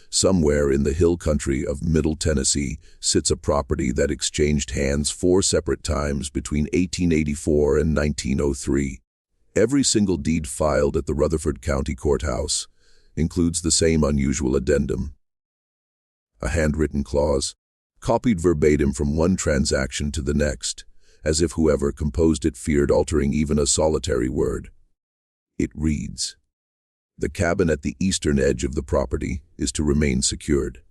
somewhere in the hill country of Middle Tennessee sits a property that exchanged hands 4 separate times between 1884 and 1903. Every single deed filed at the Rutherford County Courthouse includes the same unusual addendum. A handwritten clause, copied verbatim from one transaction to the next, as if whoever composed it feared altering even a solitary word. It reads, "The cabin at the eastern edge of the property is to remain secured.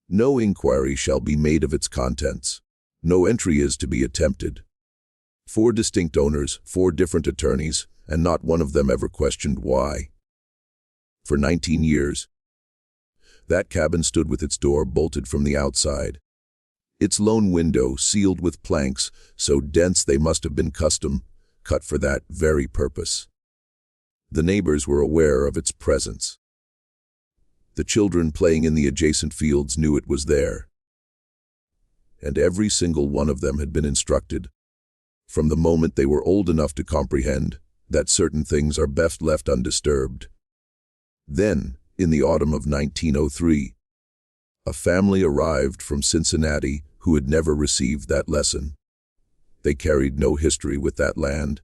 No inquiry shall be made of its contents. No entry is to be attempted. 4 distinct owners, 4 different attorneys, and not one of them ever questioned why." For 19 years, that cabin stood with its door bolted from the outside. Its lone window sealed with planks so dense they must have been custom cut for that very purpose. The neighbors were aware of its presence. The children playing in the adjacent fields knew it was there. And every single one of them had been instructed, from the moment they were old enough to comprehend, that certain things are best left undisturbed. Then, in the autumn of 1903, a family arrived from Cincinnati who had never received that lesson. They carried no history with that land,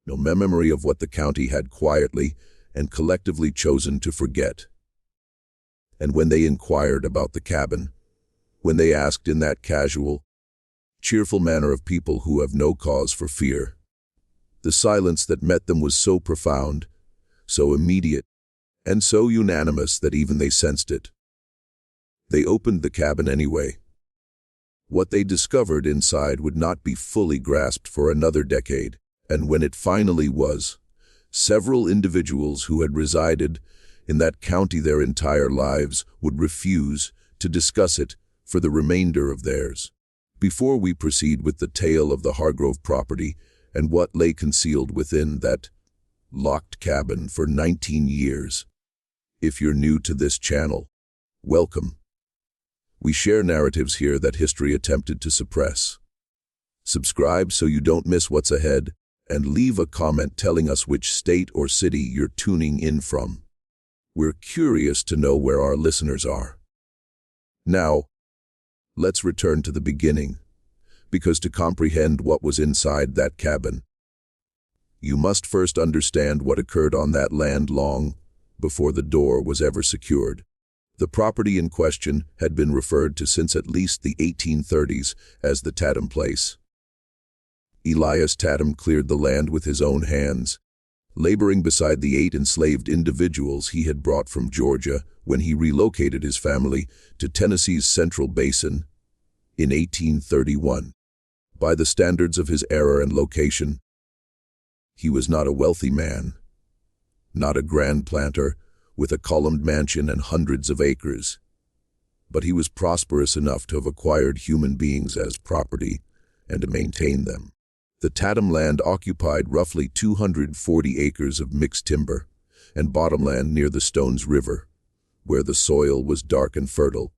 no memory of what the county had quietly and collectively chosen to forget. And when they inquired about the cabin, when they asked in that casual, cheerful manner of people who have no cause for fear, the silence that met them was so profound, so immediate, and so unanimous that even they sensed it. They opened the cabin anyway. What they discovered inside would not be fully grasped for another decade, and when it finally was, several individuals who had resided in that county their entire lives would refuse to discuss it for the remainder of theirs. Before we proceed with the tale of the Hargrove property and what lay concealed within that locked cabin for 19 years, if you're new to this channel, welcome. We share narratives here that history attempted to suppress. Subscribe so you don't miss what's ahead, and leave a comment telling us which state or city you're tuning in from. We're curious to know where our listeners are. Now, let's return to the beginning, because to comprehend what was inside that cabin, you must first understand what occurred on that land long before the door was ever secured. The property in question had been referred to since at least the 1830s as the Tatam place. Elias Tatam cleared the land with his own hands, laboring beside the 8 enslaved individuals he had brought from Georgia when he relocated his family to Tennessee's Central Basin in 1831. By the standards of his era and location, he was not a wealthy man, not a grand planter with a columned mansion and hundreds of acres, but he was prosperous enough to have acquired human beings as property and to maintain them. The Tatam land occupied roughly 240 acres of mixed timber and bottomland near the Stones River, where the soil was dark and fertile,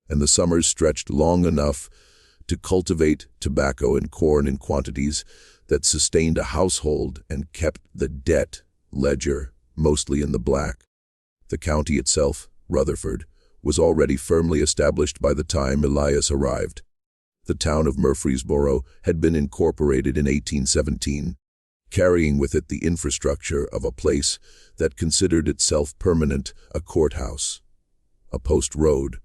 and the summers stretched long enough to cultivate tobacco and corn in quantities that sustained a household and kept the debt ledger mostly in the black. The county itself, Rutherford, was already firmly established by the time Elias arrived. The town of Murfreesboro had been incorporated in 1817, carrying with it the infrastructure of a place that considered itself permanent: a courthouse, a post road,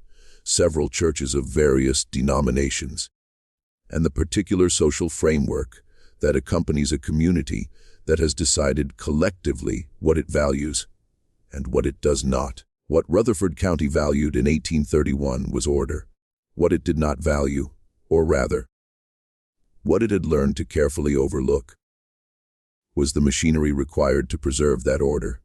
several churches of various denominations, and the particular social framework that accompanies a community that has decided collectively what it values and what it does not. What Rutherford County valued in 1831 was order. What it did not value, or rather, what it had learned to carefully overlook, was the machinery required to preserve that order.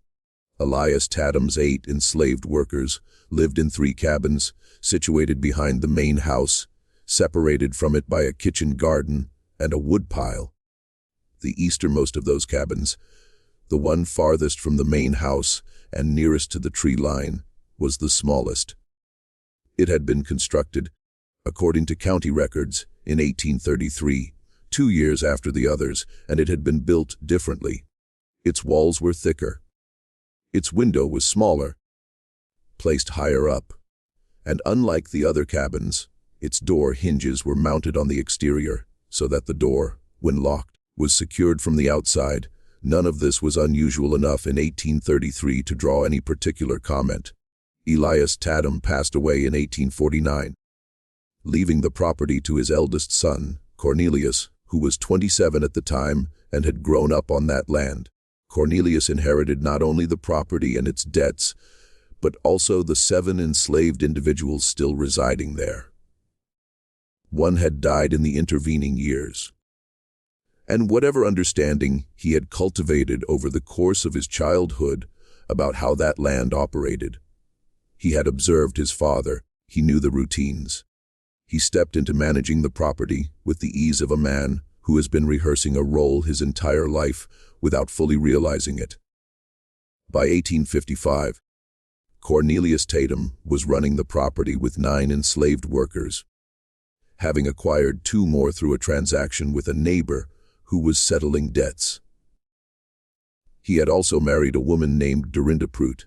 Elias Tatam's 8 enslaved workers lived in 3 cabins, situated behind the main house, separated from it by a kitchen garden and a woodpile. The easternmost of those cabins, the one farthest from the main house and nearest to the tree line, was the smallest. It had been constructed, according to county records, in 1833, 2 years after the others, and it had been built differently. Its walls were thicker. Its window was smaller. placed higher up, and unlike the other cabins, its door hinges were mounted on the exterior, so that the door, when locked, was secured from the outside. None of this was unusual enough in 1833 to draw any particular comment. Elias Tatam passed away in 1849, leaving the property to his eldest son, Cornelius, who was 27 at the time and had grown up on that land. Cornelius inherited not only the property and its debts, but also the 7 enslaved individuals still residing there. One had died in the intervening years. And whatever understanding he had cultivated over the course of his childhood about how that land operated, he had observed his father. He knew the routines. He stepped into managing the property with the ease of a man who has been rehearsing a role his entire life without fully realizing it. By 1855, Cornelius Tatam was running the property with 9 enslaved workers, having acquired 2 more through a transaction with a neighbor who was settling debts. He had also married a woman named Dorinda Prout,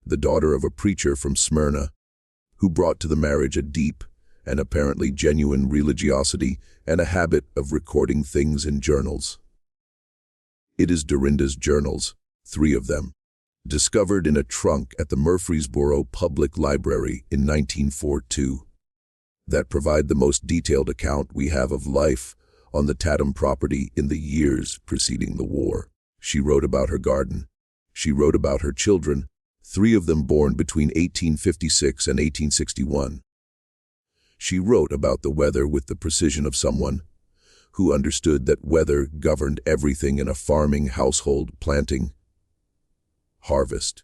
the daughter of a preacher from Smyrna, who brought to the marriage a deep and apparently genuine religiosity and a habit of recording things in journals. It is Dorinda's journals, 3 of them, discovered in a trunk at the Murfreesboro Public Library in 1942, that provide the most detailed account we have of life on the Tatam property in the years preceding the war. She wrote about her garden. She wrote about her children, 3 of them born between 1856 and 1861. She wrote about the weather with the precision of someone who understood that weather governed everything in a farming household: planting, harvest,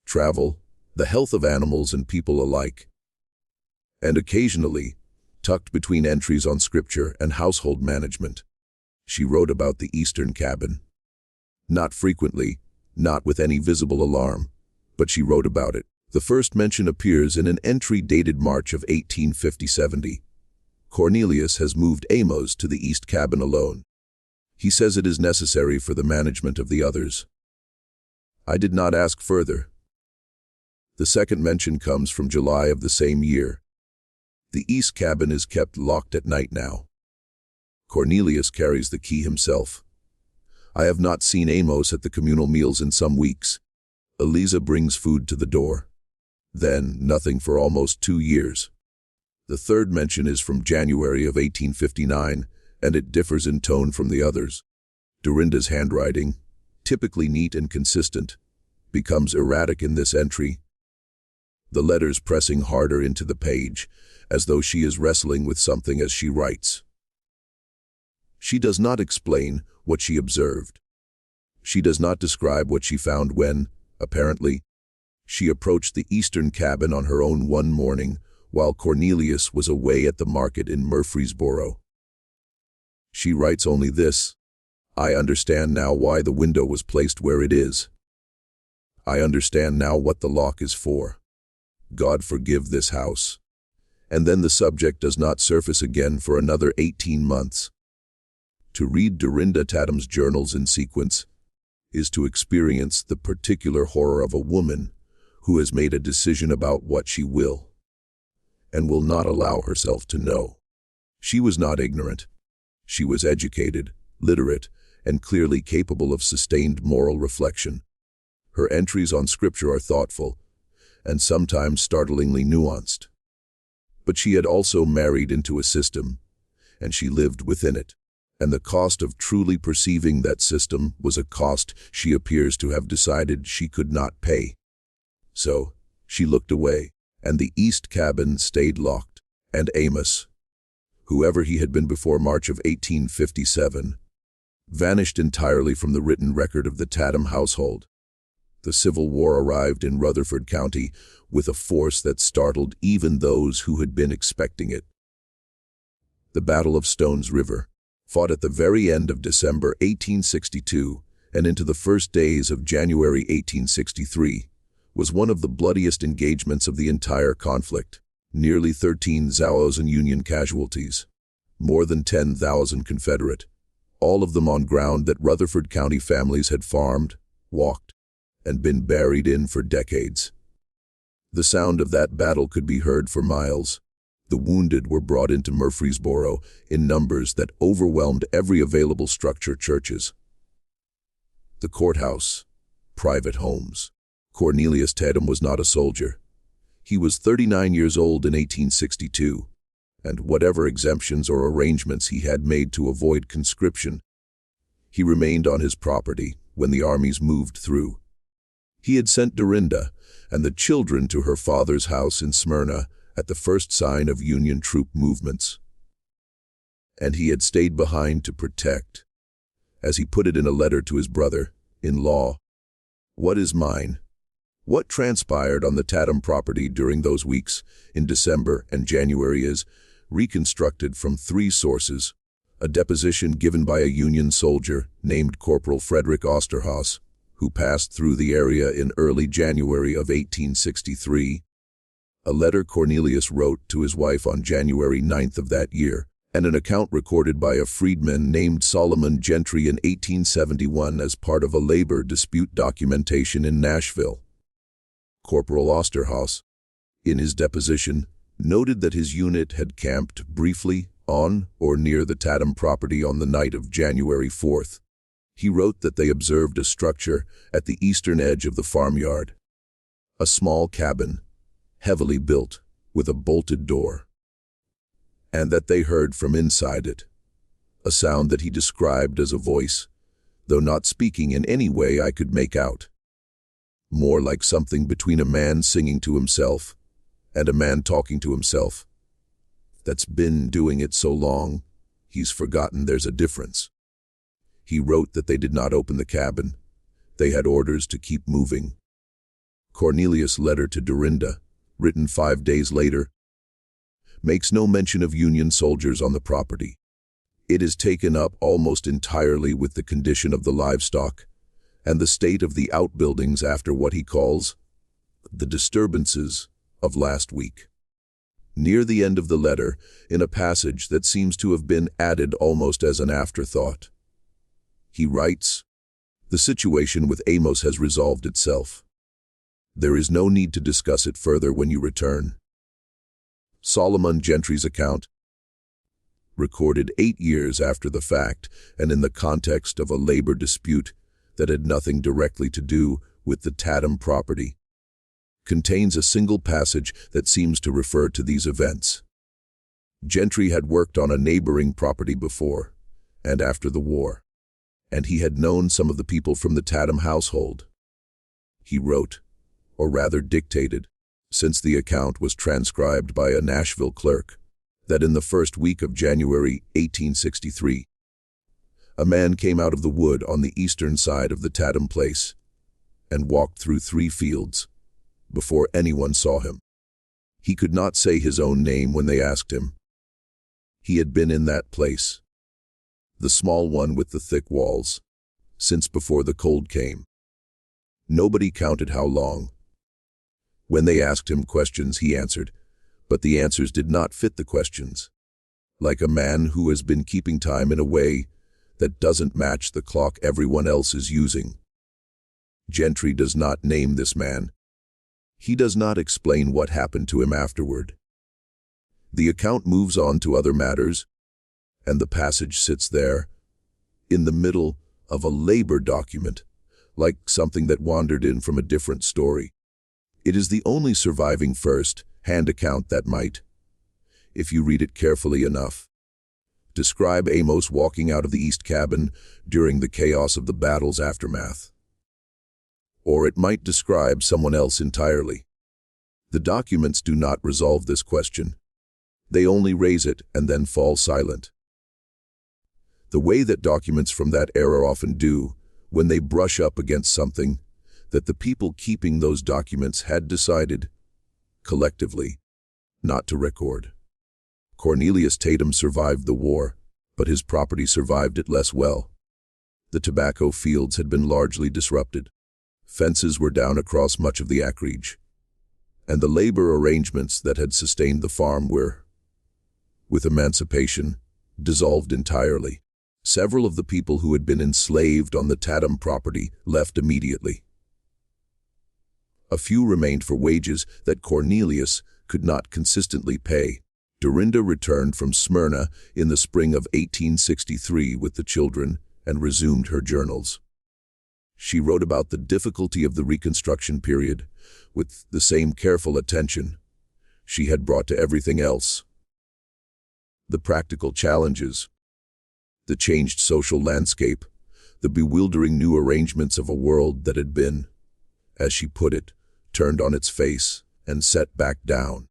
travel, the health of animals and people alike. And occasionally, tucked between entries on scripture and household management, she wrote about the Eastern cabin. Not frequently, not with any visible alarm, but she wrote about it. The first mention appears in an entry dated March of 1850. Cornelius has moved Amos to the East cabin alone. He says it is necessary for the management of the others. I did not ask further. The second mention comes from July of the same year. The East cabin is kept locked at night now. Cornelius carries the key himself. I have not seen Amos at the communal meals in some weeks. Eliza brings food to the door. Then, nothing for almost 2 years. The third mention is from January of 1859, and it differs in tone from the others. Dorinda's handwriting, typically neat and consistent, becomes erratic in this entry, the letters pressing harder into the page, as though she is wrestling with something as she writes. She does not explain what she observed. She does not describe what she found when, apparently, she approached the Eastern cabin on her own one morning while Cornelius was away at the market in Murfreesboro. She writes only this: I understand now why the window was placed where it is. I understand now what the lock is for. God forgive this house. And then the subject does not surface again for another 18 months. To read Dorinda Tatam's journals in sequence is to experience the particular horror of a woman who has made a decision about what she will and will not allow herself to know. She was not ignorant. She was educated, literate, and clearly capable of sustained moral reflection. Her entries on scripture are thoughtful and sometimes startlingly nuanced. But she had also married into a system, and she lived within it. And the cost of truly perceiving that system was a cost she appears to have decided she could not pay. So, she looked away, and the East cabin stayed locked, and Amos, whoever he had been before March of 1857, vanished entirely from the written record of the Tatam household. The Civil War arrived in Rutherford County with a force that startled even those who had been expecting it. The Battle of Stones River, fought at the very end of December 1862 and into the first days of January 1863, was one of the bloodiest engagements of the entire conflict. Nearly 13,000 Union casualties, more than 10,000 Confederate, all of them on ground that Rutherford County families had farmed, walked, and been buried in for decades. The sound of that battle could be heard for miles. The wounded were brought into Murfreesboro in numbers that overwhelmed every available structure: churches, the courthouse, private homes. Cornelius Tatam was not a soldier. He was 39 years old in 1862, and whatever exemptions or arrangements he had made to avoid conscription, he remained on his property when the armies moved through. He had sent Dorinda and the children to her father's house in Smyrna at the first sign of Union troop movements. And he had stayed behind to protect, as he put it in a letter to his brother-in-law. What is mine? What transpired on the Tatam property during those weeks in December and January is reconstructed from three sources: a deposition given by a Union soldier named Corporal Frederick Osterhaus, who passed through the area in early January of 1863, a letter Cornelius wrote to his wife on January 9th of that year, and an account recorded by a freedman named Solomon Gentry in 1871 as part of a labor dispute documentation in Nashville. Corporal Osterhaus, in his deposition, noted that his unit had camped briefly on or near the Tatam property on the night of January 4th. He wrote that they observed a structure at the eastern edge of the farmyard, a small cabin, heavily built, with a bolted door, and that they heard from inside it a sound that he described as a voice, though not speaking in any way I could make out. More like something between a man singing to himself and a man talking to himself. That's been doing it so long, he's forgotten there's a difference. He wrote that they did not open the cabin. They had orders to keep moving. Cornelius' letter to Dorinda, written 5 days later, makes no mention of Union soldiers on the property. It is taken up almost entirely with the condition of the livestock and the state of the outbuildings after what he calls the disturbances of last week. Near the end of the letter, in a passage that seems to have been added almost as an afterthought, he writes, "The situation with Amos has resolved itself. There is no need to discuss it further when you return." Solomon Gentry's account, recorded 8 years after the fact and in the context of a labor dispute that had nothing directly to do with the Tatam property, contains a single passage that seems to refer to these events. Gentry had worked on a neighboring property before and after the war, and he had known some of the people from the Tatam household. He wrote, or rather dictated, since the account was transcribed by a Nashville clerk, that in the first week of January 1863, a man came out of the wood on the eastern side of the Tatam place and walked through 3 fields before anyone saw him. He could not say his own name when they asked him. He had been in that place, the small one with the thick walls, since before the cold came. Nobody counted how long. When they asked him questions, he answered, but the answers did not fit the questions, like a man who has been keeping time in a way that doesn't match the clock everyone else is using. Gentry does not name this man. He does not explain what happened to him afterward. The account moves on to other matters, and the passage sits there, in the middle of a labor document, like something that wandered in from a different story. It is the only surviving first-hand account that might, if you read it carefully enough, describe Amos walking out of the east cabin during the chaos of the battle's aftermath. Or it might describe someone else entirely. The documents do not resolve this question. They only raise it and then fall silent. The way that documents from that era often do, when they brush up against something that the people keeping those documents had decided, collectively, not to record. Cornelius Tatam survived the war, but his property survived it less well. The tobacco fields had been largely disrupted. Fences were down across much of the acreage, and the labor arrangements that had sustained the farm were, with emancipation, dissolved entirely. Several of the people who had been enslaved on the Tatam property left immediately. A few remained for wages that Cornelius could not consistently pay. Dorinda returned from Smyrna in the spring of 1863 with the children and resumed her journals. She wrote about the difficulty of the Reconstruction period with the same careful attention she had brought to everything else. The practical challenges, the changed social landscape, the bewildering new arrangements of a world that had been, as she put it, turned on its face and set back down,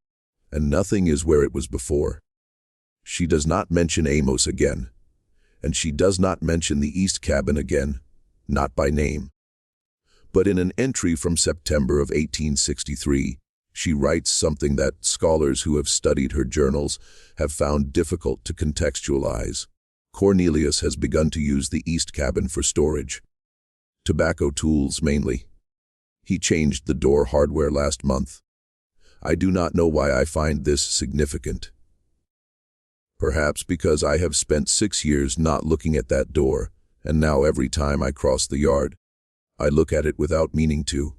and nothing is where it was before. She does not mention Amos again, and she does not mention the East Cabin again, not by name. But in an entry from September of 1863, she writes something that scholars who have studied her journals have found difficult to contextualize. Cornelius has begun to use the East Cabin for storage. Tobacco tools mainly. He changed the door hardware last month. I do not know why I find this significant. Perhaps because I have spent 6 years not looking at that door, and now every time I cross the yard, I look at it without meaning to.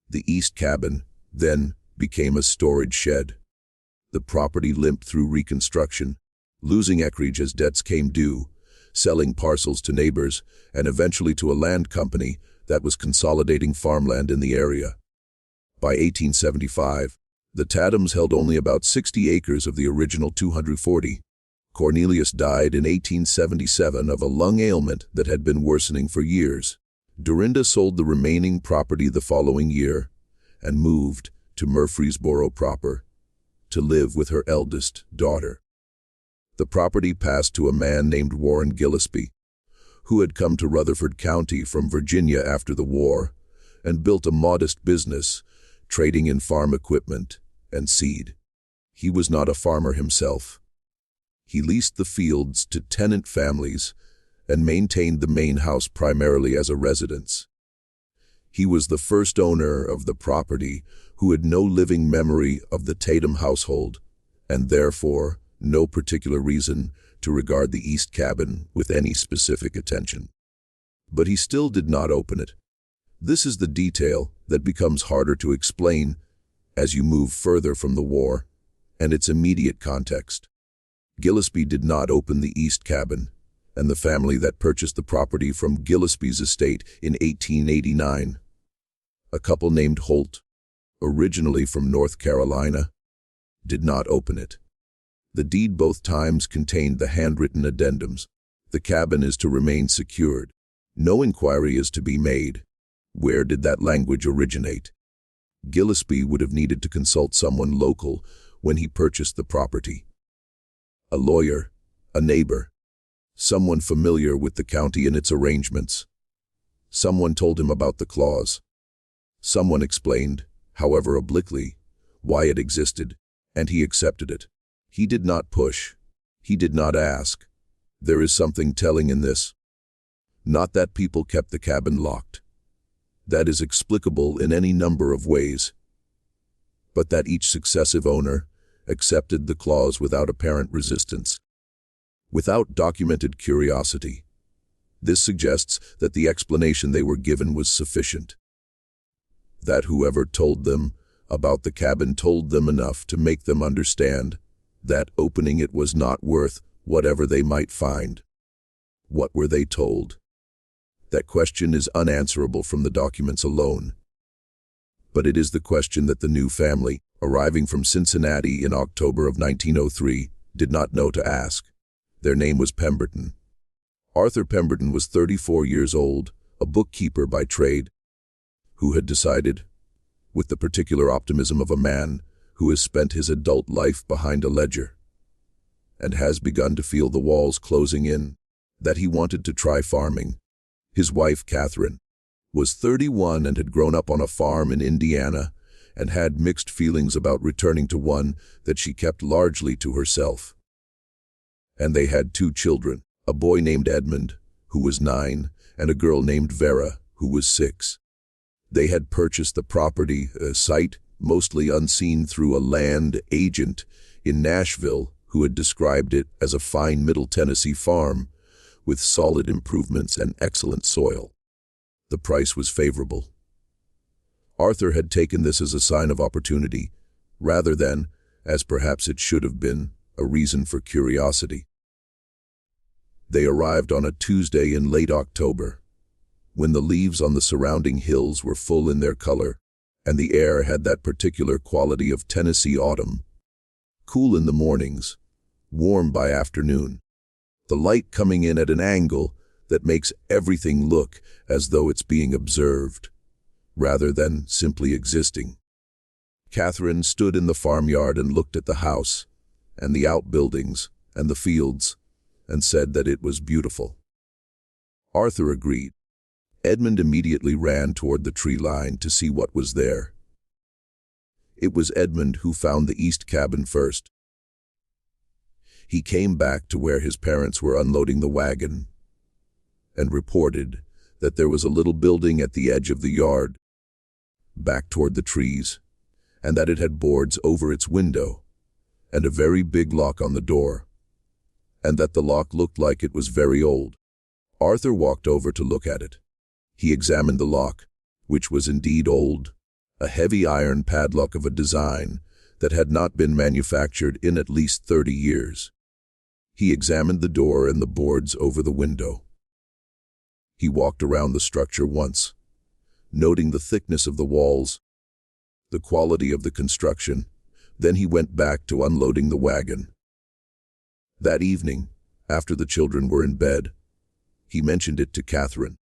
The East Cabin, then, became a storage shed. The property limped through Reconstruction, losing acreage as debts came due, selling parcels to neighbors, and eventually to a land company that was consolidating farmland in the area. By 1875, the Tatams held only about 60 acres of the original 240. Cornelius died in 1877 of a lung ailment that had been worsening for years. Dorinda sold the remaining property the following year and moved to Murfreesboro proper to live with her eldest daughter. The property passed to a man named Warren Gillespie, who had come to Rutherford County from Virginia after the war and built a modest business, trading in farm equipment and seed. He was not a farmer himself. He leased the fields to tenant families and maintained the main house primarily as a residence. He was the first owner of the property who had no living memory of the Tatam household, and therefore no particular reason to regard the East Cabin with any specific attention. But he still did not open it. This is the detail that becomes harder to explain as you move further from the war and its immediate context. Gillespie did not open the East Cabin, and the family that purchased the property from Gillespie's estate in 1889, a couple named Holt, originally from North Carolina, did not open it. The deed both times contained the handwritten addendums. The cabin is to remain secured. No inquiry is to be made. Where did that language originate? Gillespie would have needed to consult someone local when he purchased the property. A lawyer, a neighbor, someone familiar with the county and its arrangements. Someone told him about the clause. Someone explained, however obliquely, why it existed, and he accepted it. He did not push. He did not ask. There is something telling in this. Not that people kept the cabin locked. That is explicable in any number of ways. But that each successive owner accepted the clause without apparent resistance, without documented curiosity. This suggests that the explanation they were given was sufficient. That whoever told them about the cabin told them enough to make them understand that opening it was not worth whatever they might find. What were they told? That question is unanswerable from the documents alone. But it is the question that the new family, arriving from Cincinnati in October of 1903, did not know to ask. Their name was Pemberton. Arthur Pemberton was 34 years old, a bookkeeper by trade, who had decided, with the particular optimism of a man who has spent his adult life behind a ledger, and has begun to feel the walls closing in, that he wanted to try farming. His wife, Catherine, was 31 and had grown up on a farm in Indiana and had mixed feelings about returning to one that she kept largely to herself. And they had 2 children, a boy named Edmund, who was 9, and a girl named Vera, who was 6. They had purchased the property, a site mostly unseen, through a land agent in Nashville who had described it as a fine Middle Tennessee farm with solid improvements and excellent soil. The price was favorable. Arthur had taken this as a sign of opportunity, rather than, as perhaps it should have been, a reason for curiosity. They arrived on a Tuesday in late October, when the leaves on the surrounding hills were full in their color, and the air had that particular quality of Tennessee autumn. Cool in the mornings, warm by afternoon, the light coming in at an angle that makes everything look as though it's being observed, rather than simply existing. Catherine stood in the farmyard and looked at the house, and the outbuildings, and the fields, and said that it was beautiful. Arthur agreed. Edmund immediately ran toward the tree line to see what was there. It was Edmund who found the east cabin first. He came back to where his parents were unloading the wagon and reported that there was a little building at the edge of the yard, back toward the trees, and that it had boards over its window and a very big lock on the door, and that the lock looked like it was very old. Arthur walked over to look at it. He examined the lock, which was indeed old, a heavy iron padlock of a design that had not been manufactured in at least 30 years. He examined the door and the boards over the window. He walked around the structure once, noting the thickness of the walls, the quality of the construction. Then he went back to unloading the wagon. That evening, after the children were in bed, he mentioned it to Catherine.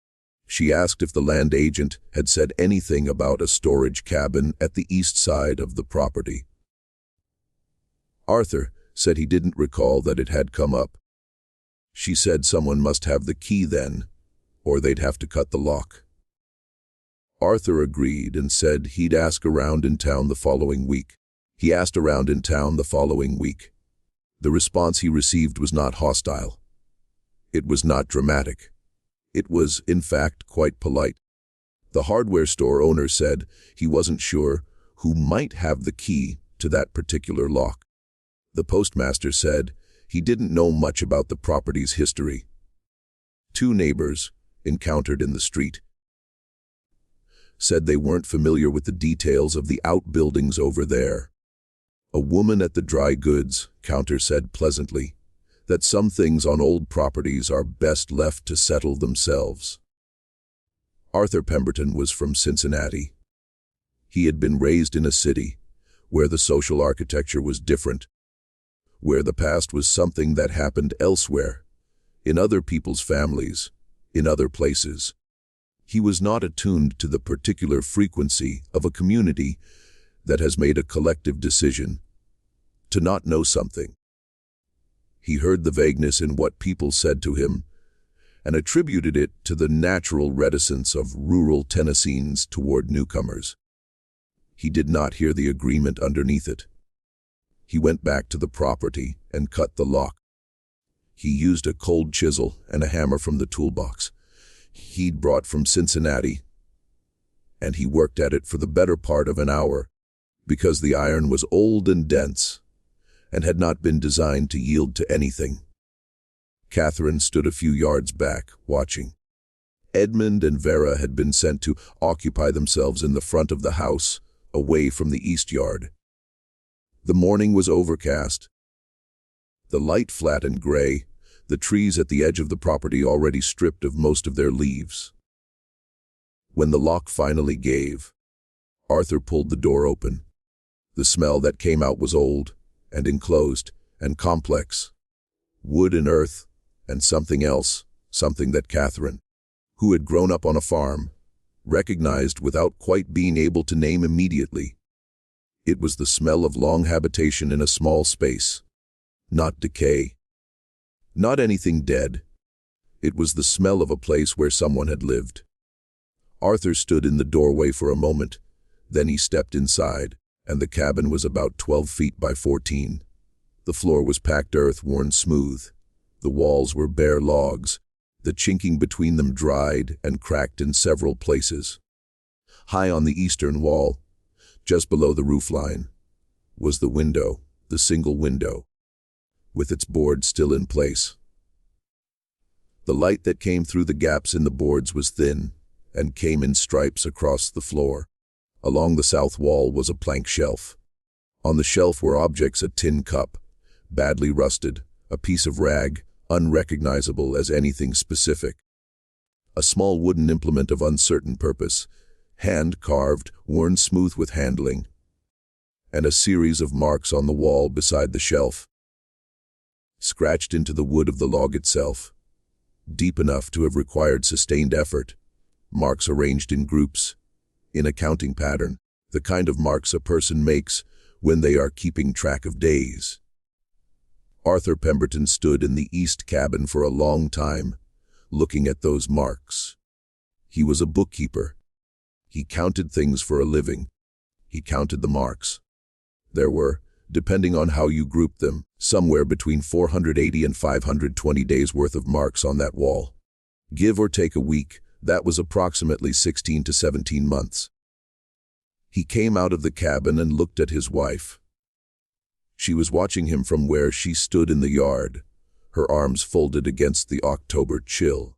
She asked if the land agent had said anything about a storage cabin at the east side of the property. Arthur said he didn't recall that it had come up. She said someone must have the key then, or they'd have to cut the lock. Arthur agreed and said he'd ask around in town the following week. He asked around in town the following week. The response he received was not hostile. It was not dramatic. It was, in fact, quite polite. The hardware store owner said he wasn't sure who might have the key to that particular lock. The postmaster said he didn't know much about the property's history. Two neighbors, encountered in the street, said they weren't familiar with the details of the outbuildings over there. A woman at the dry goods counter said pleasantly that some things on old properties are best left to settle themselves. Arthur Pemberton was from Cincinnati. He had been raised in a city where the social architecture was different, where the past was something that happened elsewhere, in other people's families, in other places. He was not attuned to the particular frequency of a community that has made a collective decision to not know something. He heard the vagueness in what people said to him and attributed it to the natural reticence of rural Tennesseans toward newcomers. He did not hear the agreement underneath it. He went back to the property and cut the lock. He used a cold chisel and a hammer from the toolbox he'd brought from Cincinnati, and he worked at it for the better part of an hour, because the iron was old and dense and had not been designed to yield to anything. Catherine stood a few yards back, watching. Edmund and Vera had been sent to occupy themselves in the front of the house, away from the east yard. The morning was overcast, the light flat and gray, the trees at the edge of the property already stripped of most of their leaves. When the lock finally gave, Arthur pulled the door open. The smell that came out was old and enclosed and complex. Wood and earth and something else, something that Catherine, who had grown up on a farm, recognized without quite being able to name immediately. It was the smell of long habitation in a small space. Not decay. Not anything dead. It was the smell of a place where someone had lived. Arthur stood in the doorway for a moment. Then he stepped inside, and the cabin was about 12 feet by 14. The floor was packed earth worn smooth. The walls were bare logs, the chinking between them dried and cracked in several places. High on the eastern wall, just below the roofline, was the window, the single window, with its boards still in place. The light that came through the gaps in the boards was thin and came in stripes across the floor. Along the south wall was a plank shelf. On the shelf were objects: a tin cup, badly rusted, a piece of rag, unrecognizable as anything specific, a small wooden implement of uncertain purpose, hand-carved, worn smooth with handling, and a series of marks on the wall beside the shelf, scratched into the wood of the log itself, deep enough to have required sustained effort, marks arranged in groups, in a counting pattern, the kind of marks a person makes when they are keeping track of days. Arthur Pemberton stood in the east cabin for a long time, looking at those marks. He was a bookkeeper. He counted things for a living. He counted the marks. There were, depending on how you grouped them, somewhere between 480 and 520 days' worth of marks on that wall. Give or take a week, that was approximately 16 to 17 months. He came out of the cabin and looked at his wife. She was watching him from where she stood in the yard, her arms folded against the October chill.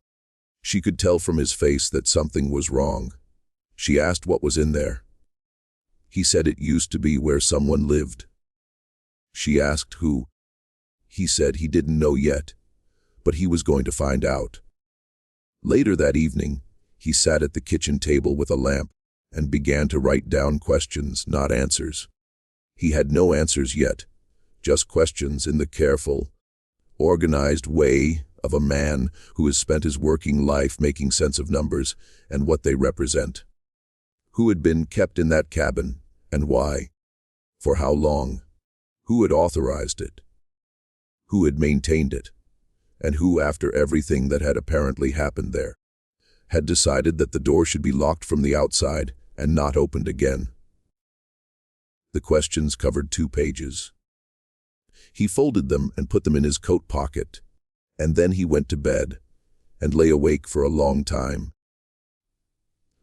She could tell from his face that something was wrong. She asked what was in there. He said it used to be where someone lived. She asked who. He said he didn't know yet, but he was going to find out. Later that evening, he sat at the kitchen table with a lamp and began to write down questions, not answers. He had no answers yet, just questions in the careful, organized way of a man who has spent his working life making sense of numbers and what they represent. Who had been kept in that cabin, and why? For how long? Who had authorized it? Who had maintained it? And who, after everything that had apparently happened there, had decided that the door should be locked from the outside and not opened again? The questions covered 2 pages. He folded them and put them in his coat pocket, and then he went to bed and lay awake for a long time,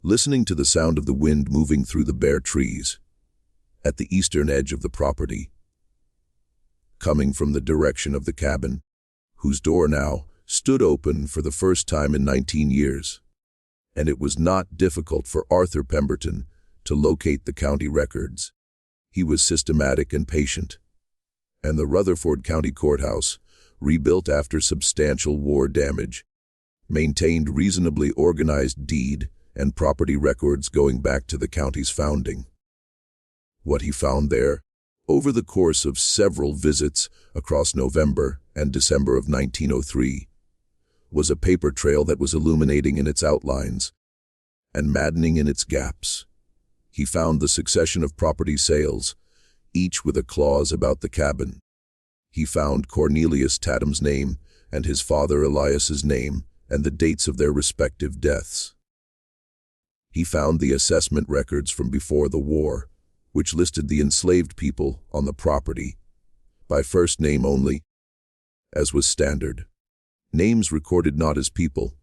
listening to the sound of the wind moving through the bare trees at the eastern edge of the property, coming from the direction of the cabin, whose door now stood open for the first time in 19 years. And it was not difficult for Arthur Pemberton to locate the county records. He was systematic and patient. And the Rutherford County Courthouse, rebuilt after substantial war damage, maintained reasonably organized deed and property records going back to the county's founding. What he found there, over the course of several visits across November and December of 1903, was a paper trail that was illuminating in its outlines and maddening in its gaps. He found the succession of property sales, each with a clause about the cabin. He found Cornelius Tatam's name and his father Elias's name and the dates of their respective deaths. He found the assessment records from before the war, which listed the enslaved people on the property by first name only, as was standard. Names recorded not as people,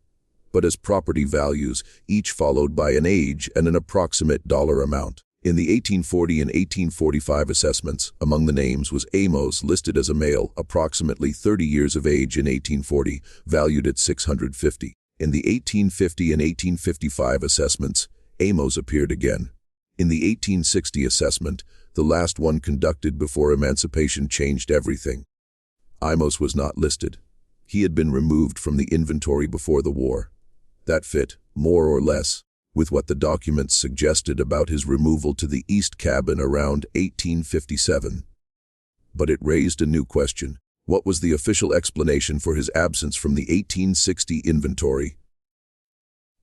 but as property values, each followed by an age and an approximate dollar amount. In the 1840 and 1845 assessments, among the names was Amos, listed as a male, approximately 30 years of age in 1840, valued at $650. In the 1850 and 1855 assessments, Amos appeared again. In the 1860 assessment, the last one conducted before emancipation changed everything. Amos was not listed. He had been removed from the inventory before the war. That fit, more or less, with what the documents suggested about his removal to the east cabin around 1857. But it raised a new question. What was the official explanation for his absence from the 1860 inventory?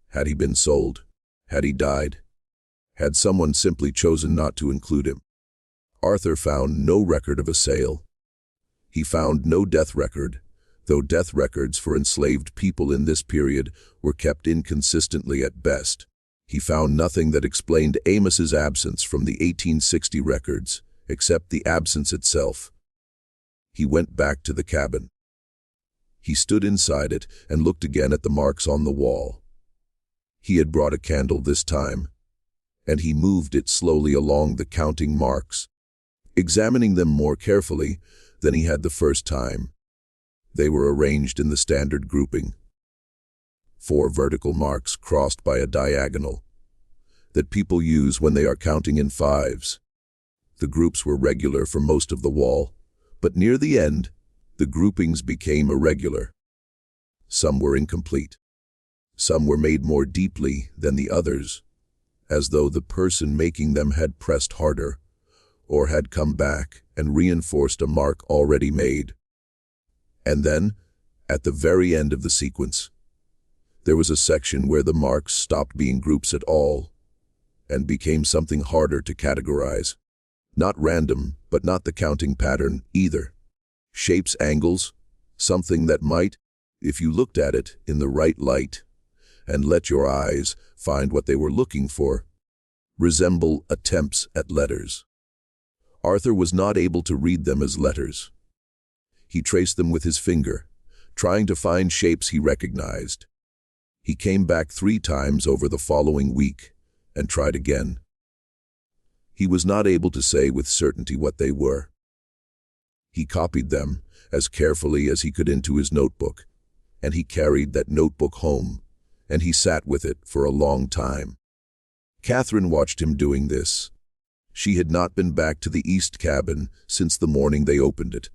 Had he been sold? Had he died? Had someone simply chosen not to include him? Arthur found no record of a sale. He found no death record, though death records for enslaved people in this period were kept inconsistently at best. He found nothing that explained Amos's absence from the 1860 records, except the absence itself. He went back to the cabin. He stood inside it and looked again at the marks on the wall. He had brought a candle this time, and he moved it slowly along the counting marks, examining them more carefully than he had the first time. They were arranged in the standard grouping. 4 vertical marks crossed by a diagonal. that people use when they are counting in fives. The groups were regular for most of the wall, but near the end, the groupings became irregular. Some were incomplete. Some were made more deeply than the others, as though the person making them had pressed harder, or had come back and reinforced a mark already made. And then, at the very end of the sequence, there was a section where the marks stopped being groups at all and became something harder to categorize. Not random, but not the counting pattern either. Shapes, angles, something that might, if you looked at it in the right light and let your eyes find what they were looking for, resemble attempts at letters. Arthur was not able to read them as letters. He traced them with his finger, trying to find shapes he recognized. He came back 3 times over the following week and tried again. He was not able to say with certainty what they were. He copied them as carefully as he could into his notebook, and he carried that notebook home, and he sat with it for a long time. Catherine watched him doing this. She had not been back to the east cabin since the morning they opened it.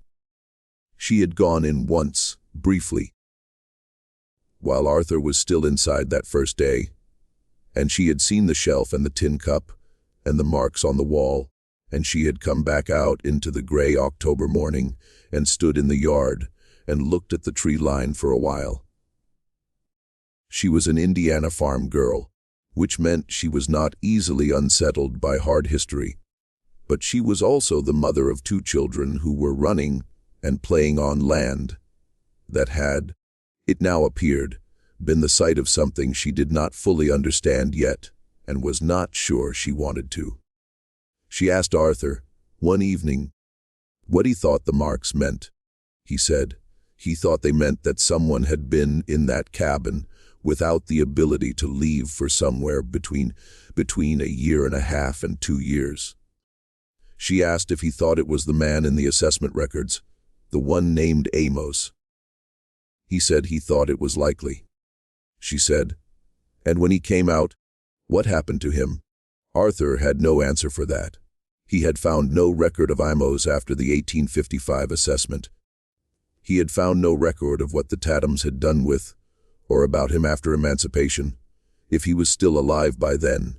She had gone in once, briefly, while Arthur was still inside that first day, and she had seen the shelf and the tin cup and the marks on the wall, and she had come back out into the gray October morning and stood in the yard and looked at the tree line for a while. She was an Indiana farm girl, which meant she was not easily unsettled by hard history, but she was also the mother of 2 children who were running and playing on land that had, it now appeared, been the site of something she did not fully understand yet and was not sure she wanted to. She asked Arthur, one evening, what he thought the marks meant. He said he thought they meant that someone had been in that cabin without the ability to leave for somewhere between 1.5 years and 2 years. She asked if he thought it was the man in the assessment records, the one named Amos. He said he thought it was likely. She said, and when he came out, what happened to him? Arthur had no answer for that. He had found no record of Amos after the 1855 assessment. He had found no record of what the Tatams had done with, or about him after emancipation, if he was still alive by then.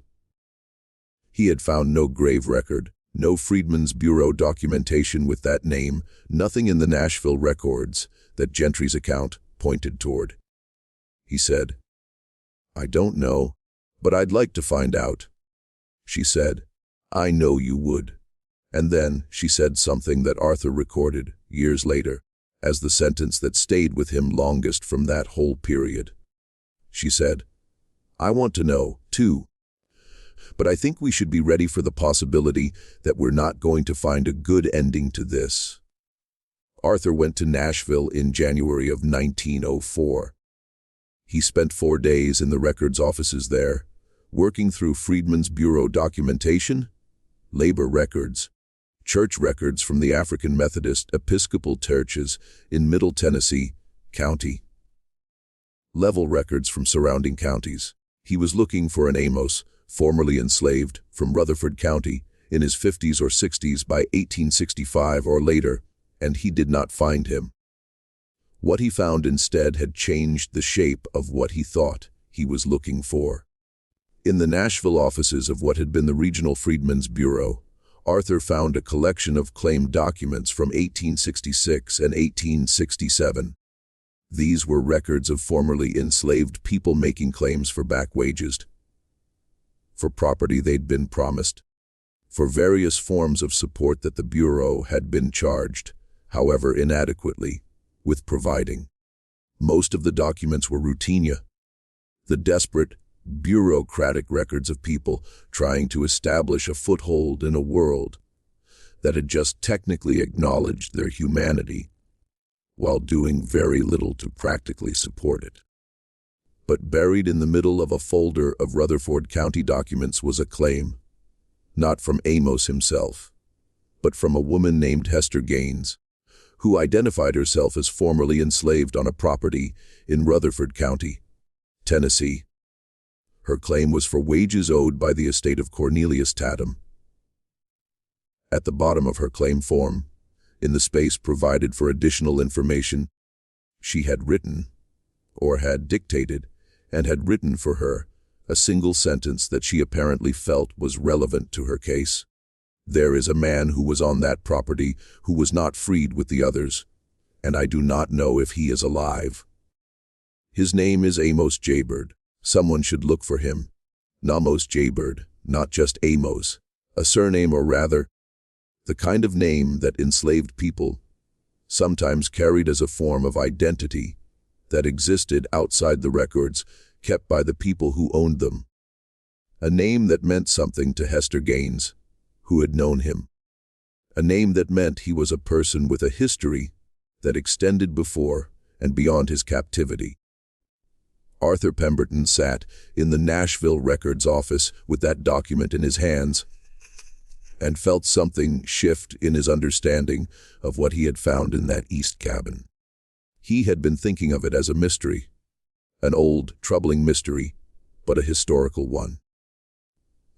He had found no grave record, no Freedmen's Bureau documentation with that name, nothing in the Nashville records that Gentry's account pointed toward. He said, I don't know, but I'd like to find out. She said, I know you would. And then she said something that Arthur recorded, years later, as the sentence that stayed with him longest from that whole period. She said, I want to know, too. But I think we should be ready for the possibility that we're not going to find a good ending to this. Arthur went to Nashville in January of 1904. He spent 4 days in the records offices there, working through Freedmen's Bureau documentation, labor records, church records from the African Methodist Episcopal churches in Middle Tennessee County, level records from surrounding counties. He was looking for an Amos, formerly enslaved, from Rutherford County, in his 50s or 60s by 1865 or later, and he did not find him. What he found instead had changed the shape of what he thought he was looking for. In the Nashville offices of what had been the Regional Freedmen's Bureau, Arthur found a collection of claim documents from 1866 and 1867. These were records of formerly enslaved people making claims for back wages, for property they'd been promised, for various forms of support that the Bureau had been charged, however inadequately, with providing. Most of the documents were routine, the desperate, bureaucratic records of people trying to establish a foothold in a world that had just technically acknowledged their humanity, while doing very little to practically support it. But buried in the middle of a folder of Rutherford County documents was a claim, not from Amos himself, but from a woman named Hester Gaines, who identified herself as formerly enslaved on a property in Rutherford County, Tennessee. Her claim was for wages owed by the estate of Cornelius Tatam. At the bottom of her claim form, in the space provided for additional information, she had written, or had dictated, and had written for her, a single sentence that she apparently felt was relevant to her case. There is a man who was on that property who was not freed with the others, and I do not know if he is alive. His name is Amos Jaybird. Someone should look for him. Amos Jaybird, not just Amos, a surname, or rather, the kind of name that enslaved people sometimes carried as a form of identity that existed outside the records kept by the people who owned them. A name that meant something to Hester Gaines, who had known him. A name that meant he was a person with a history that extended before and beyond his captivity. Arthur Pemberton sat in the Nashville Records office with that document in his hands and felt something shift in his understanding of what he had found in that east cabin. He had been thinking of it as a mystery, an old, troubling mystery, but a historical one.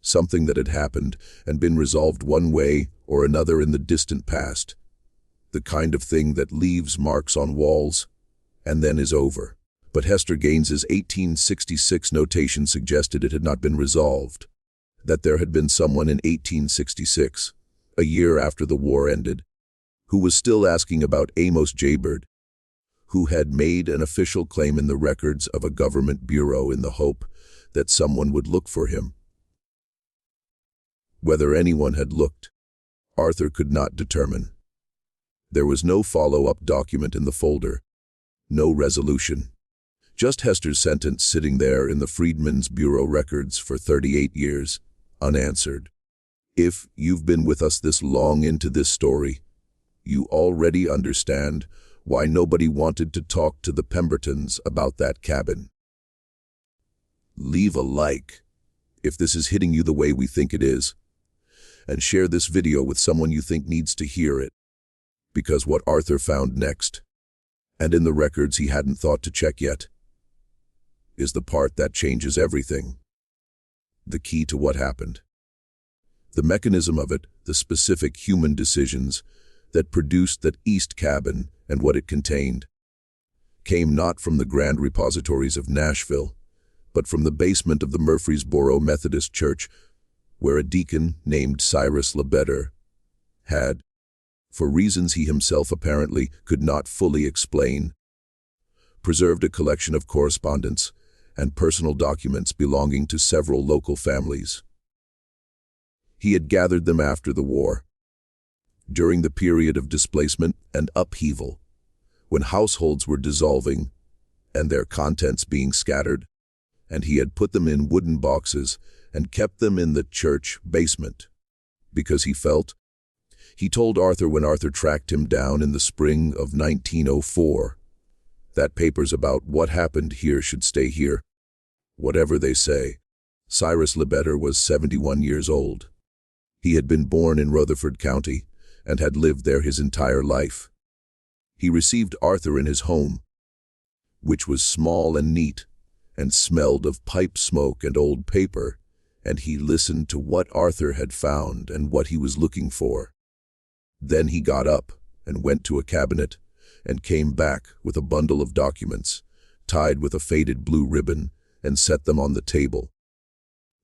Something that had happened and been resolved one way or another in the distant past, the kind of thing that leaves marks on walls and then is over. But Hester Gaines's 1866 notation suggested it had not been resolved, that there had been someone in 1866, a year after the war ended, who was still asking about Amos Jaybird, who had made an official claim in the records of a government bureau in the hope that someone would look for him. Whether anyone had looked, Arthur could not determine. There was no follow-up document in the folder, no resolution. Just Hester's sentence sitting there in the Freedmen's Bureau records for 38 years, unanswered. If you've been with us this long into this story, you already understand why nobody wanted to talk to the Pembertons about that cabin. Leave a like if this is hitting you the way we think it is, and share this video with someone you think needs to hear it, because what Arthur found next, and in the records he hadn't thought to check yet, is the part that changes everything. The key to what happened. The mechanism of it, the specific human decisions that produced that east cabin and what it contained, came not from the grand repositories of Nashville, but from the basement of the Murfreesboro Methodist Church, where a deacon named Cyrus Lebetter had, for reasons he himself apparently could not fully explain, preserved a collection of correspondence and personal documents belonging to several local families. He had gathered them after the war, during the period of displacement and upheaval, when households were dissolving and their contents being scattered, and he had put them in wooden boxes and kept them in the church basement, because he told Arthur when Arthur tracked him down in the spring of 1904, that papers about what happened here should stay here. Whatever they say, Cyrus Lebetter was 71 years old. He had been born in Rutherford County and had lived there his entire life. He received Arthur in his home, which was small and neat, and smelled of pipe smoke and old paper, and he listened to what Arthur had found and what he was looking for. Then he got up and went to a cabinet and came back with a bundle of documents, tied with a faded blue ribbon, and set them on the table.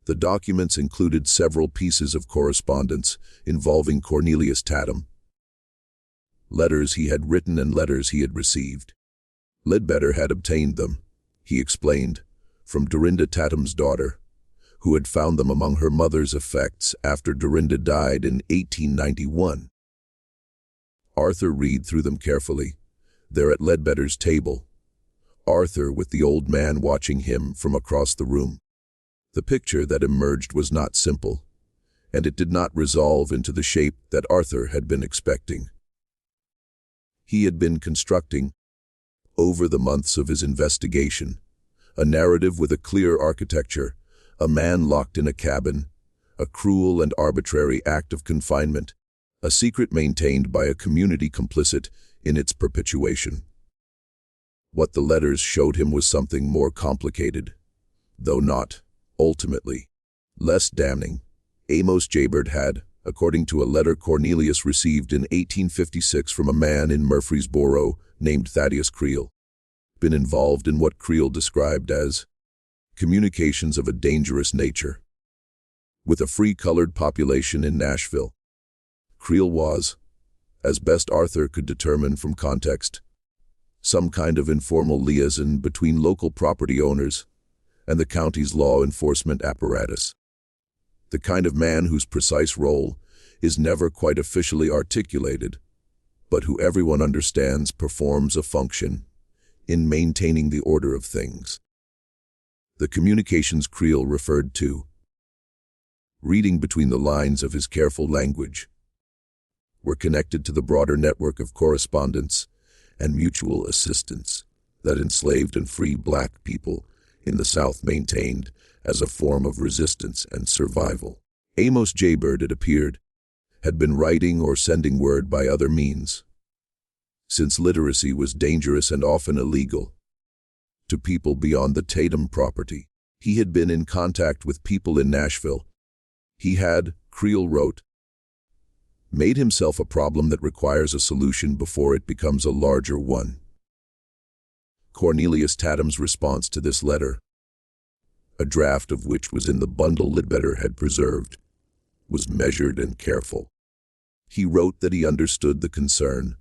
The documents included several pieces of correspondence involving Cornelius Tatam, letters he had written and letters he had received. Lebetter had obtained them, he explained, from Dorinda Tatam's daughter, who had found them among her mother's effects after Dorinda died in 1891. Arthur read through them carefully, there at Ledbetter's table, Arthur with the old man watching him from across the room. The picture that emerged was not simple, and it did not resolve into the shape that Arthur had been expecting. He had been constructing, over the months of his investigation, a narrative with a clear architecture, a man locked in a cabin, a cruel and arbitrary act of confinement, a secret maintained by a community complicit in its perpetuation. What the letters showed him was something more complicated, though not Ultimately, less damning, Amos Jaybird had, according to a letter Cornelius received in 1856 from a man in Murfreesboro named Thaddeus Creel, been involved in what Creel described as communications of a dangerous nature. With a free-colored population in Nashville, Creel was, as best Arthur could determine from context, some kind of informal liaison between local property owners and the county's law enforcement apparatus. The kind of man whose precise role is never quite officially articulated, but who everyone understands performs a function in maintaining the order of things. The communications Creel referred to, reading between the lines of his careful language, were connected to the broader network of correspondence and mutual assistance that enslaved and free black people in the South maintained as a form of resistance and survival. Amos Jaybird, it appeared, had been writing or sending word by other means, since literacy was dangerous and often illegal, to people beyond the Tatam property. He had been in contact with people in Nashville. He had, Creel wrote, made himself a problem that requires a solution before it becomes a larger one. Cornelius Tatam's response to this letter, a draft of which was in the bundle Ledbetter had preserved, was measured and careful. He wrote that he understood the concern,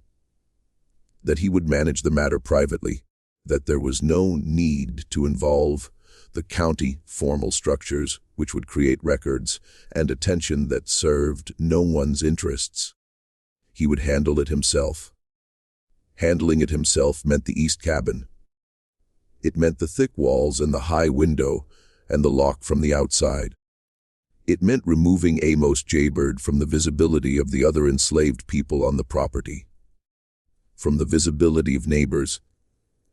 that he would manage the matter privately, that there was no need to involve the county formal structures which would create records and attention that served no one's interests. He would handle it himself. Handling it himself meant the east cabin. It meant the thick walls and the high window and the lock from the outside. It meant removing Amos Jaybird from the visibility of the other enslaved people on the property, from the visibility of neighbors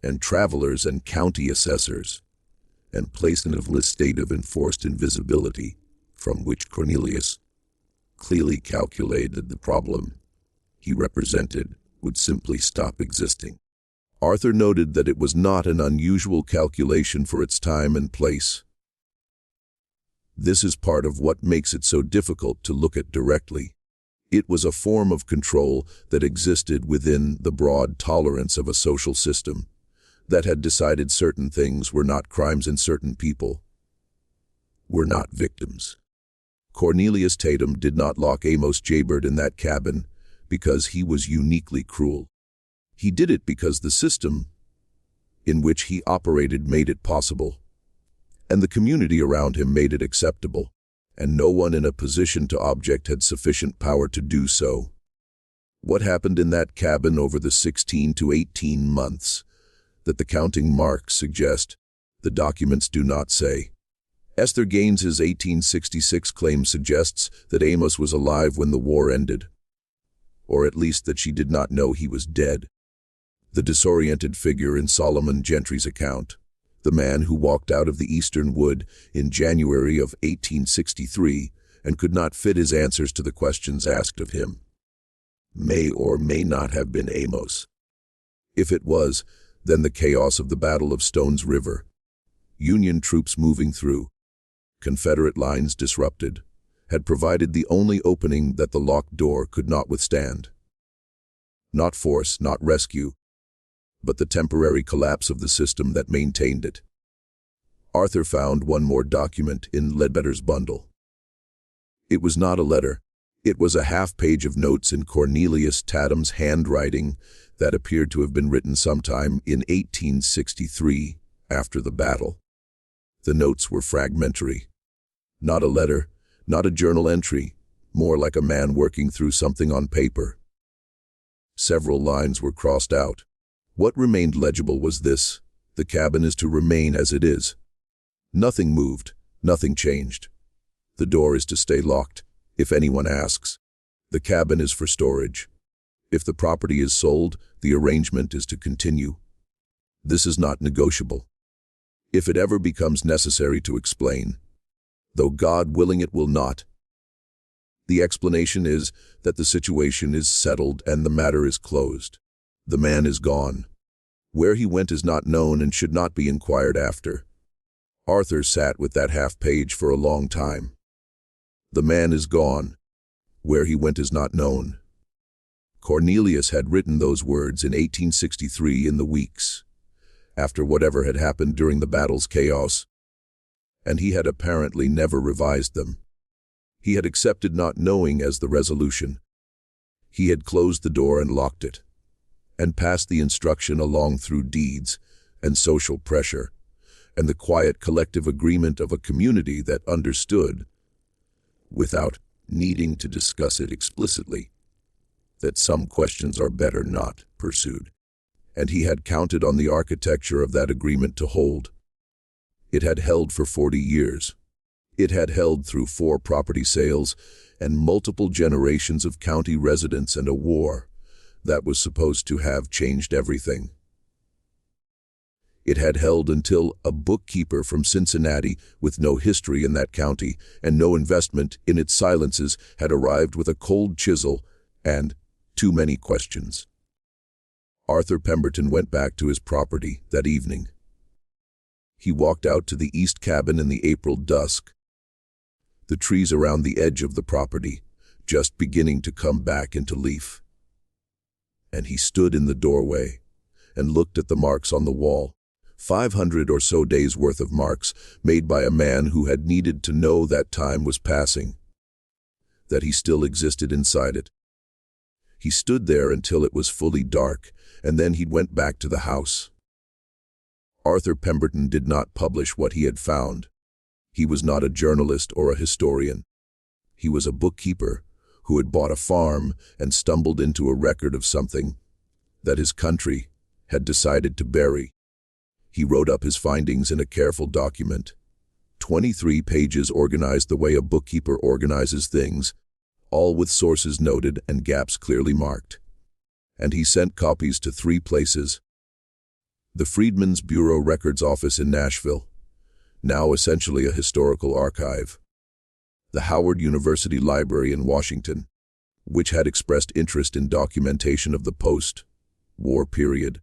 and travelers and county assessors, and placing a state of enforced invisibility from which Cornelius clearly calculated the problem he represented would simply stop existing. Arthur noted that it was not an unusual calculation for its time and place. This is part of what makes it so difficult to look at directly. It was a form of control that existed within the broad tolerance of a social system that had decided certain things were not crimes and certain people were not victims. Cornelius Tatam did not lock Amos Jaybird in that cabin because he was uniquely cruel. He did it because the system in which he operated made it possible, and the community around him made it acceptable, and no one in a position to object had sufficient power to do so. What happened in that cabin over the 16 to 18 months that the counting marks suggest, the documents do not say. Esther Gaines's 1866 claim suggests that Amos was alive when the war ended, or at least that she did not know he was dead. The disoriented figure in Solomon Gentry's account, the man who walked out of the eastern wood in January of 1863 and could not fit his answers to the questions asked of him, may or may not have been Amos. If it was, then the chaos of the Battle of Stones River, Union troops moving through, Confederate lines disrupted, had provided the only opening that the locked door could not withstand. Not force, not rescue, but the temporary collapse of the system that maintained it. Arthur found one more document in Ledbetter's bundle. It was not a letter. It was a half-page of notes in Cornelius Tatam's handwriting that appeared to have been written sometime in 1863 after the battle. The notes were fragmentary. Not a letter, not a journal entry, more like a man working through something on paper. Several lines were crossed out. What remained legible was this: the cabin is to remain as it is. Nothing moved, nothing changed. The door is to stay locked, if anyone asks. The cabin is for storage. If the property is sold, the arrangement is to continue. This is not negotiable. If it ever becomes necessary to explain, though God willing it will not, the explanation is that the situation is settled and the matter is closed. The man is gone. Where he went is not known and should not be inquired after. Arthur sat with that half-page for a long time. The man is gone. Where he went is not known. Cornelius had written those words in 1863 in the weeks after whatever had happened during the battle's chaos, and he had apparently never revised them. He had accepted not knowing as the resolution. He had closed the door and locked it, and passed the instruction along through deeds and social pressure, and the quiet collective agreement of a community that understood, without needing to discuss it explicitly, that some questions are better not pursued. And he had counted on the architecture of that agreement to hold. It had held for 40 years. It had held through 4 property sales and multiple generations of county residents and a war that was supposed to have changed everything. It had held until a bookkeeper from Cincinnati with no history in that county and no investment in its silences had arrived with a cold chisel and too many questions. Arthur Pemberton went back to his property that evening. He walked out to the east cabin in the April dusk, the trees around the edge of the property just beginning to come back into leaf. And he stood in the doorway and looked at the marks on the wall, 500 or so days' worth of marks made by a man who had needed to know that time was passing, that he still existed inside it. He stood there until it was fully dark, and then he went back to the house. Arthur Pemberton did not publish what he had found. He was not a journalist or a historian. He was a bookkeeper who had bought a farm and stumbled into a record of something that his country had decided to bury. He wrote up his findings in a careful document. 23 pages organized the way a bookkeeper organizes things, all with sources noted and gaps clearly marked. And he sent copies to 3 places: the Freedmen's Bureau Records Office in Nashville, now essentially a historical archive; the Howard University Library in Washington, which had expressed interest in documentation of the post-war period;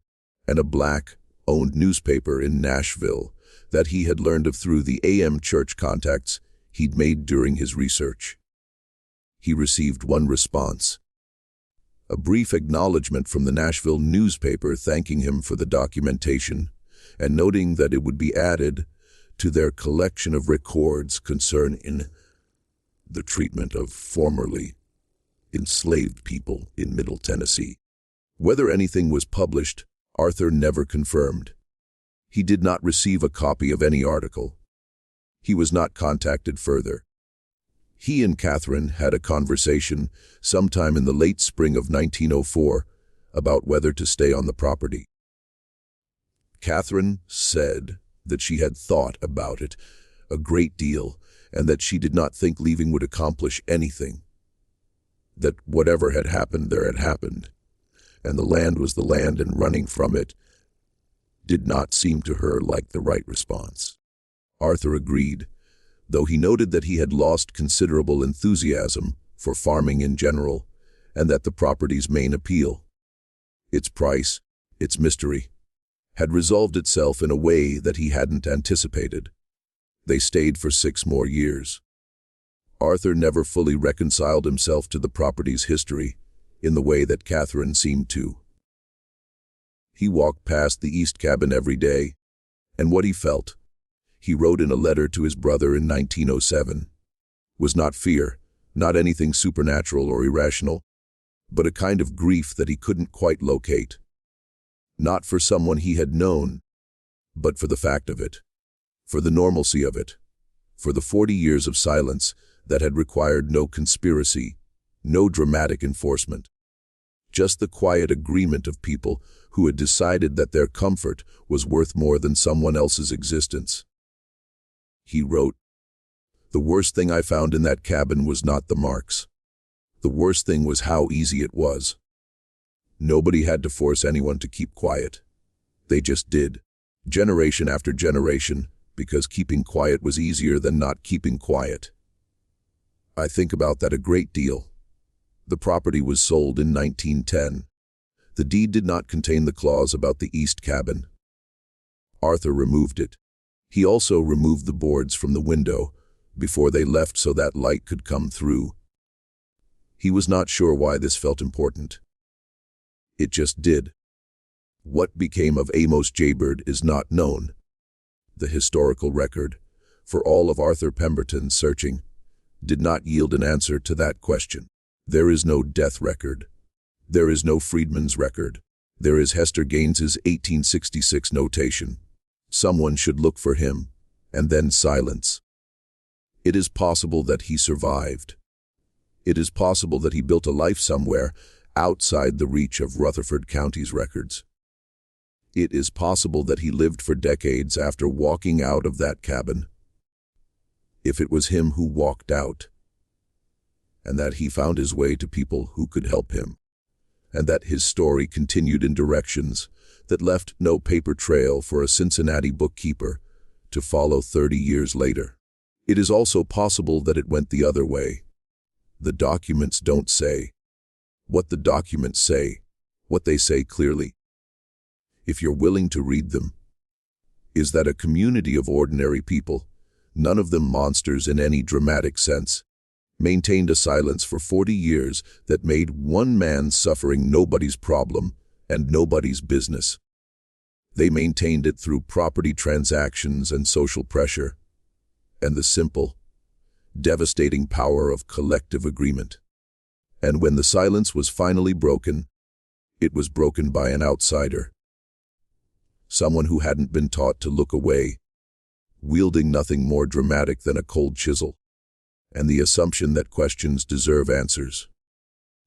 and a Black-owned newspaper in Nashville that he had learned of through the AM church contacts he'd made during his research. He received one response: a brief acknowledgement from the Nashville newspaper thanking him for the documentation and noting that it would be added to their collection of records concerning the treatment of formerly enslaved people in Middle Tennessee. Whether anything was published, Arthur never confirmed. He did not receive a copy of any article. He was not contacted further. He and Catherine had a conversation sometime in the late spring of 1904 about whether to stay on the property. Catherine said that she had thought about it a great deal and that she did not think leaving would accomplish anything. That whatever had happened there had happened, and the land was the land, and running from it did not seem to her like the right response. Arthur agreed, though he noted that he had lost considerable enthusiasm for farming in general, and that the property's main appeal, its price, its mystery, had resolved itself in a way that he hadn't anticipated. They stayed for 6 more years. Arthur never fully reconciled himself to the property's history in the way that Catherine seemed to. He walked past the east cabin every day, and what he felt, he wrote in a letter to his brother in 1907, was not fear, not anything supernatural or irrational, but a kind of grief that he couldn't quite locate. Not for someone he had known, but for the fact of it, for the normalcy of it, for the 40 years of silence that had required no conspiracy, no dramatic enforcement. Just the quiet agreement of people who had decided that their comfort was worth more than someone else's existence. He wrote, "The worst thing I found in that cabin was not the marks. The worst thing was how easy it was. Nobody had to force anyone to keep quiet. They just did, generation after generation, because keeping quiet was easier than not keeping quiet. I think about that a great deal. The property was sold in 1910. The deed did not contain the clause about the east cabin. Arthur removed it. He also removed the boards from the window before they left so that light could come through. He was not sure why this felt important. It just did. What became of Amos Jaybird is not known. The historical record, for all of Arthur Pemberton's searching, did not yield an answer to that question. There is no death record. There is no freedman's record. There is Hester Gaines's 1866 notation. Someone should look for him, and then silence. It is possible that he survived. It is possible that he built a life somewhere outside the reach of Rutherford County's records. It is possible that he lived for decades after walking out of that cabin. If it was him who walked out, and that he found his way to people who could help him, and that his story continued in directions that left no paper trail for a Cincinnati bookkeeper to follow 30 years later. It is also possible that it went the other way. The documents don't say what the documents say, what they say clearly. If you're willing to read them, is that a community of ordinary people, none of them monsters in any dramatic sense, maintained a silence for 40 years that made one man's suffering nobody's problem and nobody's business. They maintained it through property transactions and social pressure, and the simple, devastating power of collective agreement. And when the silence was finally broken, it was broken by an outsider. Someone who hadn't been taught to look away, wielding nothing more dramatic than a cold chisel, and the assumption that questions deserve answers.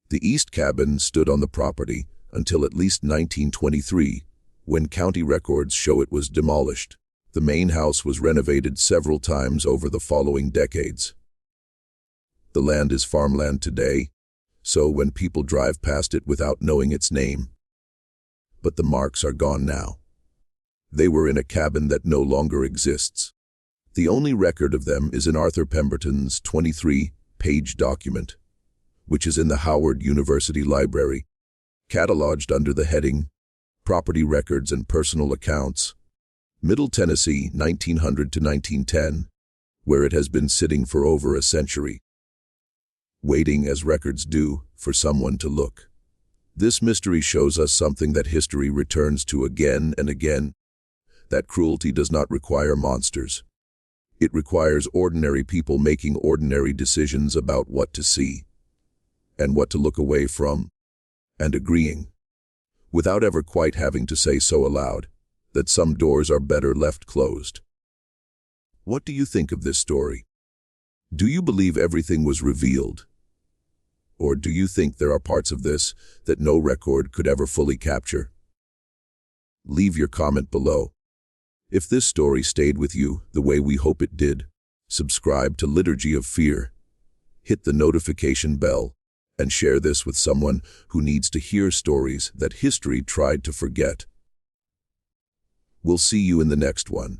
The East Cabin stood on the property until at least 1923, when county records show it was demolished. The main house was renovated several times over the following decades. The land is farmland today, so when people drive past it without knowing its name. But the marks are gone now. They were in a cabin that no longer exists. The only record of them is in Arthur Pemberton's 23-page document, which is in the Howard University Library, cataloged under the heading Property Records and Personal Accounts, Middle Tennessee, 1900 to 1910, where it has been sitting for over a century, waiting as records do for someone to look. This mystery shows us something that history returns to again and again, that cruelty does not require monsters. It requires ordinary people making ordinary decisions about what to see and what to look away from, and agreeing, without ever quite having to say so aloud, that some doors are better left closed. What do you think of this story? Do you believe everything was revealed? Or do you think there are parts of this that no record could ever fully capture? Leave your comment below. If this story stayed with you the way we hope it did, subscribe to Liturgy of Fear, hit the notification bell, and share this with someone who needs to hear stories that history tried to forget. We'll see you in the next one.